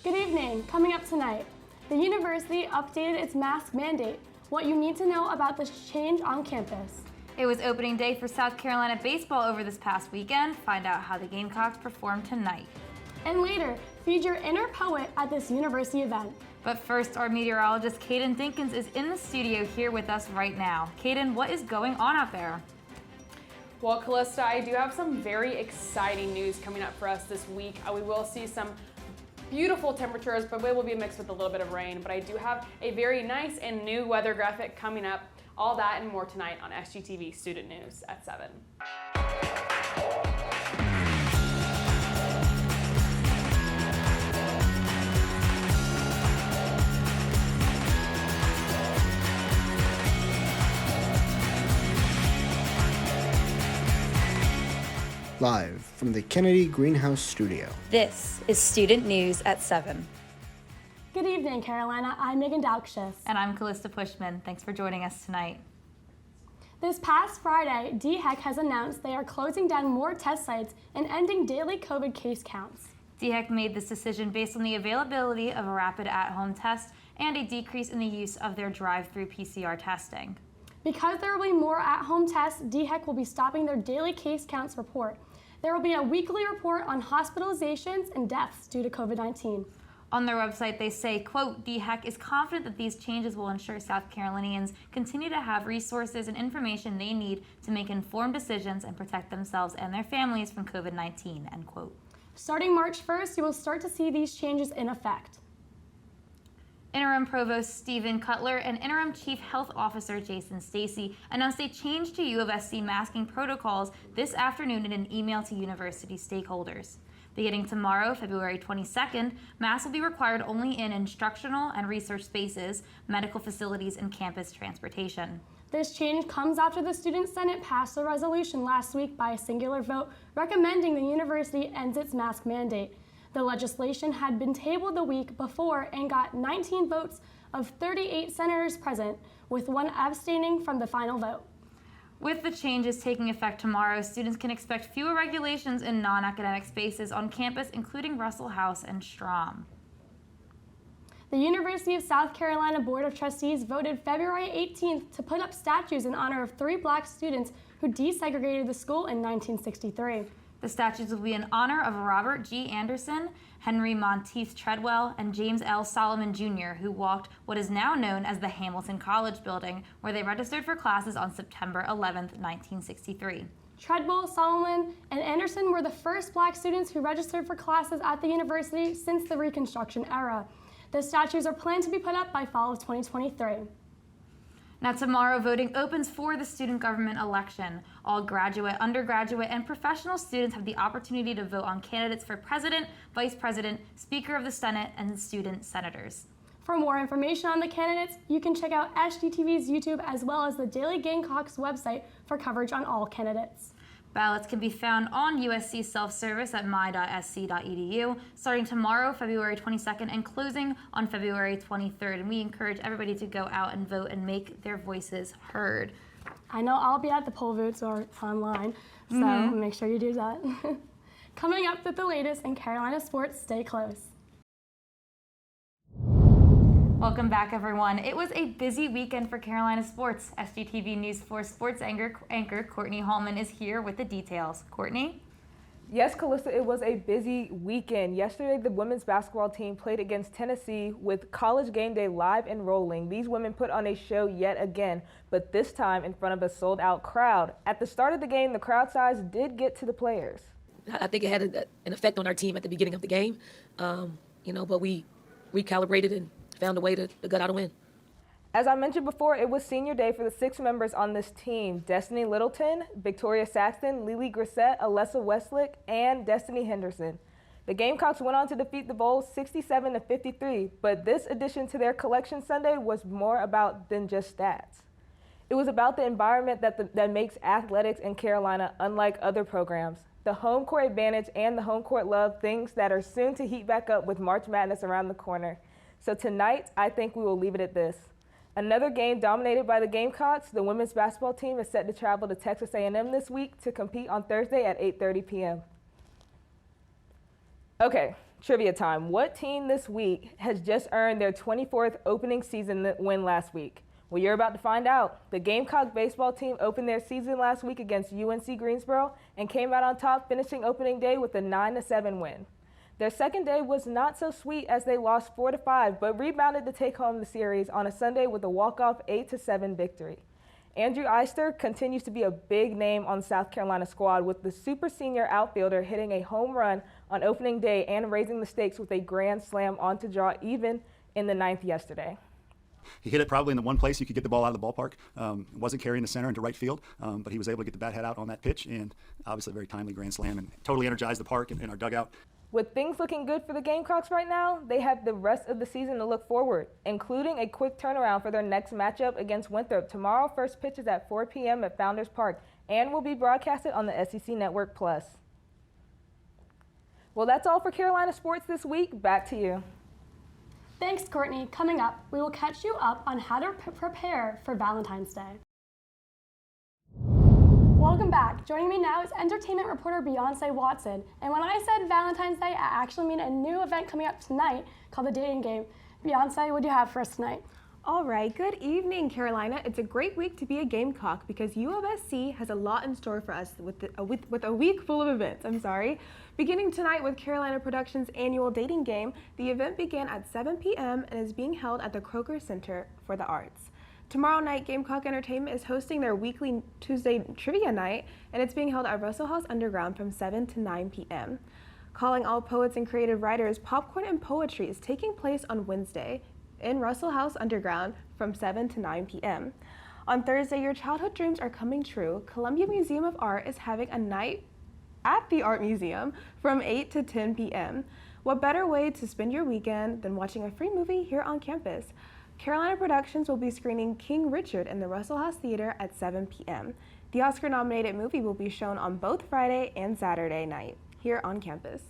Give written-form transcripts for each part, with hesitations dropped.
Good evening. Coming up tonight, the university updated its mask mandate. What you need to know about this change on campus. It was opening day for South Carolina baseball over this past weekend. Find out how the Gamecocks performed tonight. And later, feed your inner poet at this university event. But first, our meteorologist Caden Dinkins is in the studio here with us right now. Caden, what is going on out there? Well, Callista, I do have some very exciting news coming up for us this week. We will see some beautiful temperatures, but it will be mixed with a little bit of rain. But I do have a very nice and new weather graphic coming up. All that and more tonight on SGTV Student News at 7. Live from the Kennedy Greenhouse Studio. This is Student News at 7. Good evening, Carolina. I'm Megan Dalkshis. And I'm Callista Pushman. Thanks for joining us tonight. This past Friday, DHEC has announced they are closing down more test sites and ending daily COVID case counts. DHEC made this decision based on the availability of a rapid at-home test and a decrease in the use of their drive-through PCR testing. Because there will be more at-home tests, DHEC will be stopping their daily case counts report. There will be a weekly report on hospitalizations and deaths due to COVID-19. On their website, they say, quote, DHEC is confident that these changes will ensure South Carolinians continue to have resources and information they need to make informed decisions and protect themselves and their families from COVID-19, end quote. Starting March 1st, you will start to see these changes in effect. Interim Provost Stephen Cutler and Interim Chief Health Officer Jason Stacy announced a change to U of SC masking protocols this afternoon in an email to university stakeholders. Beginning tomorrow, February 22nd, masks will be required only in instructional and research spaces, medical facilities, and campus transportation. This change comes after the Student Senate passed a resolution last week by a singular vote recommending the university ends its mask mandate. The legislation had been tabled the week before and got 19 votes of 38 senators present, with one abstaining from the final vote. With the changes taking effect tomorrow, students can expect fewer regulations in non-academic spaces on campus, including Russell House and Strom. The University of South Carolina Board of Trustees voted February 18th to put up statues in honor of 3 black students who desegregated the school in 1963. The statues will be in honor of Robert G. Anderson, Henry Monteith Treadwell, and James L. Solomon Jr., who walked what is now known as the Hamilton College building, where they registered for classes on September 11, 1963. Treadwell, Solomon, and Anderson were the first black students who registered for classes at the university since the Reconstruction era. The statues are planned to be put up by fall of 2023. Now tomorrow, voting opens for the student government election. All graduate, undergraduate, and professional students have the opportunity to vote on candidates for president, vice president, speaker of the Senate, and student senators. For more information on the candidates, you can check out SGTV's YouTube as well as the Daily Gamecocks website for coverage on all candidates. Ballots can be found on USC self-service at my.sc.edu starting tomorrow, February 22nd, and closing on February 23rd. And we encourage everybody to go out and vote and make their voices heard. I know I'll be at the poll booths or online, so make sure you do that. Coming up with the latest in Carolina sports, stay close. Welcome back, everyone. It was a busy weekend for Carolina sports. SGTV News 4 sports anchor Courtney Hallman is here with the details. Courtney? Yes, Callista, it was a busy weekend. Yesterday, the women's basketball team played against Tennessee with College Game Day live and rolling. These women put on a show yet again, but this time in front of a sold-out crowd. At the start of the game, the crowd size did get to the players. I think it had an effect on our team at the beginning of the game, but we recalibrated and found a way to gut out a win. As I mentioned before, it was senior day for the 6 members on this team: Destiny Littleton, Victoria Saxton, Lily Grissett, Alessa Westlick, and Destiny Henderson. The Gamecocks went on to defeat the Vols 67-53, but this addition to their collection Sunday was more about than just stats. It was about the environment that makes athletics in Carolina unlike other programs. The home court advantage and the home court love, things that are soon to heat back up with March Madness around the corner. So tonight, I think we will leave it at this. Another game dominated by the Gamecocks. The women's basketball team is set to travel to Texas A&M this week to compete on Thursday at 8:30 p.m. Okay, Trivia time. What team this week has just earned their 24th opening season win last week? Well, you're about to find out. The Gamecock baseball team opened their season last week against UNC Greensboro and came out on top, finishing opening day with a 9-7 win. Their second day was not so sweet as they lost 4-5, but rebounded to take home the series on a Sunday with a walk-off 8-7 victory. Andrew Eister continues to be a big name on the South Carolina squad, with the super senior outfielder hitting a home run on opening day and raising the stakes with a grand slam on to draw even in the ninth yesterday. He hit it probably in the one place you could get the ball out of the ballpark. Wasn't carrying the center into right field, but he was able to get the bat head out on that pitch, and obviously a very timely grand slam and totally energized the park and our dugout. With things looking good for the Gamecocks right now, they have the rest of the season to look forward, including a quick turnaround for their next matchup against Winthrop. Tomorrow, first pitch is at 4 p.m. at Founders Park and will be broadcasted on the SEC Network Plus. Well, that's all for Carolina sports this week. Back to you. Thanks, Courtney. Coming up, we will catch you up on how to prepare for Valentine's Day. Welcome back. Joining me now is entertainment reporter Beyonce Watson. And when I said Valentine's Day, I actually mean a new event coming up tonight called The Dating Game. Beyonce, what do you have for us tonight? All right, good evening, Carolina. It's a great week to be a Gamecock because U of SC has a lot in store for us with a week full of events. Beginning tonight with Carolina Productions' annual dating game, the event began at 7 p.m. and is being held at the Kroger Center for the Arts. Tomorrow night, Gamecock Entertainment is hosting their weekly Tuesday trivia night, and it's being held at Russell House Underground from 7 to 9 p.m. Calling all poets and creative writers, Popcorn and Poetry is taking place on Wednesday in Russell House Underground from 7 to 9 p.m. On Thursday, your childhood dreams are coming true. Columbia Museum of Art is having a night at the Art Museum from 8 to 10 p.m. What better way to spend your weekend than watching a free movie here on campus? Carolina Productions will be screening King Richard in the Russell House Theater at 7 p.m. The Oscar-nominated movie will be shown on both Friday and Saturday night here on campus.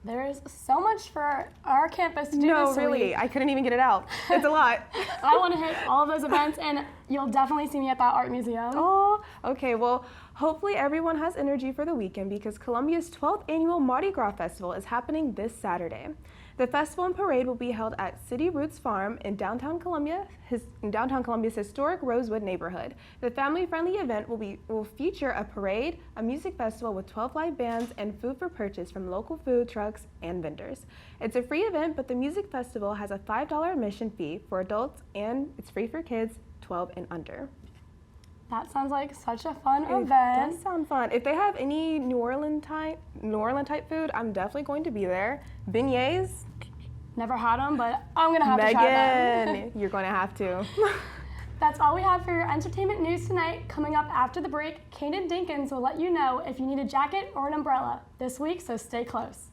There is so much for our campus to do No, this really, week. I couldn't even get it out. It's a lot. I want to hit all of those events, and you'll definitely see me at that art museum. Oh, okay. Well, hopefully everyone has energy for the weekend because Columbia's 12th annual Mardi Gras Festival is happening this Saturday. The festival and parade will be held at City Roots Farm in downtown Columbia's historic Rosewood neighborhood. The family-friendly event will feature a parade, a music festival with 12 live bands, and food for purchase from local food trucks and vendors. It's a free event, but the music festival has a $5 admission fee for adults, and it's free for kids 12 and under. That sounds like such a fun It event. does sound fun. If they have any New Orleans type food, I'm definitely going to be there. Beignets. Never had them, but I'm going to have to try them. Megan, you're going to have to. That's all we have for your entertainment news tonight. Coming up after the break, Kaden Dinkins will let you know if you need a jacket or an umbrella this week, so stay close.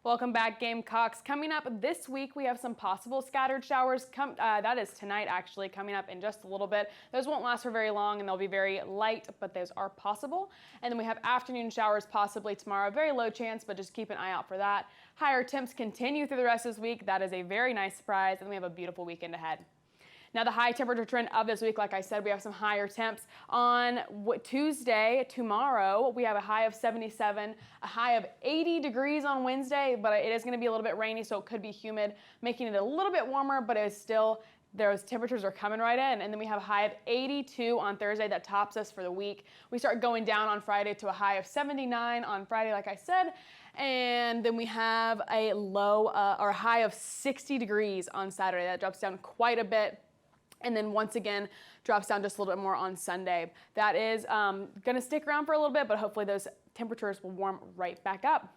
Welcome back, Gamecocks. Coming up this week, we have some possible scattered showers. That is tonight, actually, coming up in just a little bit. Those won't last for very long, and they'll be very light, but those are possible. And then we have afternoon showers possibly tomorrow. Very low chance, but just keep an eye out for that. Higher temps continue through the rest of this week. That is a very nice surprise, and we have a beautiful weekend ahead. Now, the high temperature trend of this week, like I said, we have some higher temps. On Tuesday, tomorrow, we have a high of 77, a high of 80 degrees on Wednesday, but it is going to be a little bit rainy, so it could be humid, making it a little bit warmer, but it is still, those temperatures are coming right in. And then we have a high of 82 on Thursday. That tops us for the week. We start going down on Friday to a high of 79 on Friday, like I said. And then we have a low or a high of 60 degrees on Saturday. That drops down quite a bit. And then once again, drops down just a little bit more on Sunday. That is going to stick around for a little bit, but hopefully those temperatures will warm right back up.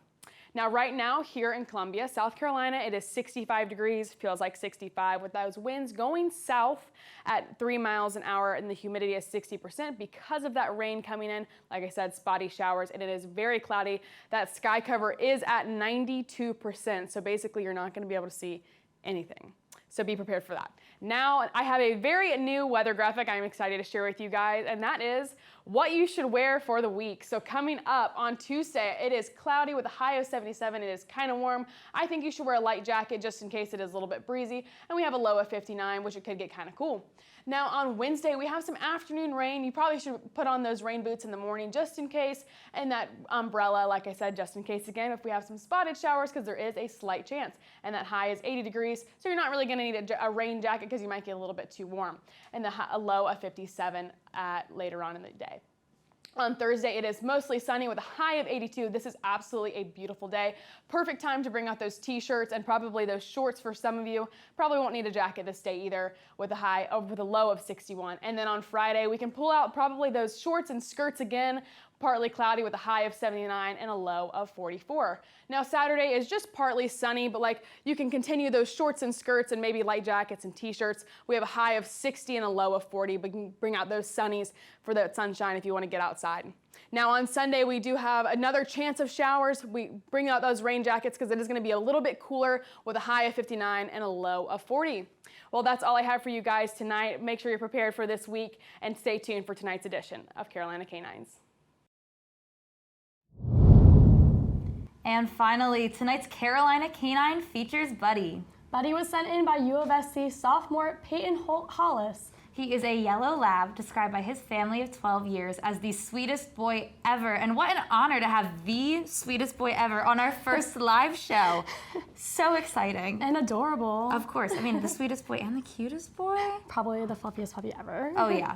Now, right now here in Columbia, South Carolina, it is 65 degrees, feels like 65, with those winds going south at 3 miles an hour, and the humidity is 60% because of that rain coming in. Like I said, spotty showers, and it is very cloudy. That sky cover is at 92%, so basically you're not going to be able to see anything. So be prepared for that. Now, I have a very new weather graphic I'm excited to share with you guys, and that is what you should wear for the week. So coming up on Tuesday, it is cloudy with a high of 77. It is kind of warm. I think you should wear a light jacket just in case it is a little bit breezy, and we have a low of 59, which it could get kind of cool. Now on Wednesday, we have some afternoon rain. You probably should put on those rain boots in the morning just in case, and that umbrella, like I said, just in case again, if we have some spotted showers, because there is a slight chance. And that high is 80 degrees, so you're not really gonna need a rain jacket because you might get a little bit too warm. And a low of 57 later on in the day. On Thursday, it is mostly sunny with a high of 82. This is absolutely a beautiful day. Perfect time to bring out those t-shirts and probably those shorts for some of you. Probably won't need a jacket this day either with a low of 61. And then on Friday, we can pull out probably those shorts and skirts again, partly cloudy with a high of 79 and a low of 44. Now Saturday is just partly sunny, but like you can continue those shorts and skirts and maybe light jackets and t-shirts. We have a high of 60 and a low of 40, but you can bring out those sunnies for that sunshine if you want to get outside. Now on Sunday, we do have another chance of showers. We bring out those rain jackets because it is going to be a little bit cooler with a high of 59 and a low of 40. Well, that's all I have for you guys tonight. Make sure you're prepared for this week and stay tuned for tonight's edition of Carolina Canines. And finally, tonight's Carolina Canine features Buddy. Buddy was sent in by U of SC sophomore Peyton Hollis. He is a yellow lab described by his family of 12 years as the sweetest boy ever. And what an honor to have the sweetest boy ever on our first live show. So exciting. And adorable. Of course. I mean, the sweetest boy and the cutest boy. Probably the fluffiest puppy ever. Oh, yeah.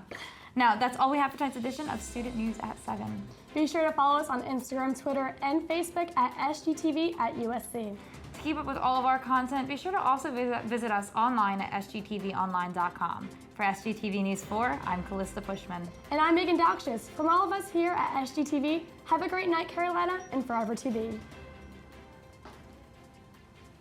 Now, that's all we have for tonight's edition of Student News at 7. Be sure to follow us on Instagram, Twitter, and Facebook at SGTV at USC. To keep up with all of our content, be sure to also visit us online at sgtvonline.com. For SGTV News 4, I'm Callista Pushman. And I'm Megan Dowkshes. From all of us here at SGTV, have a great night, Carolina, and forever to be.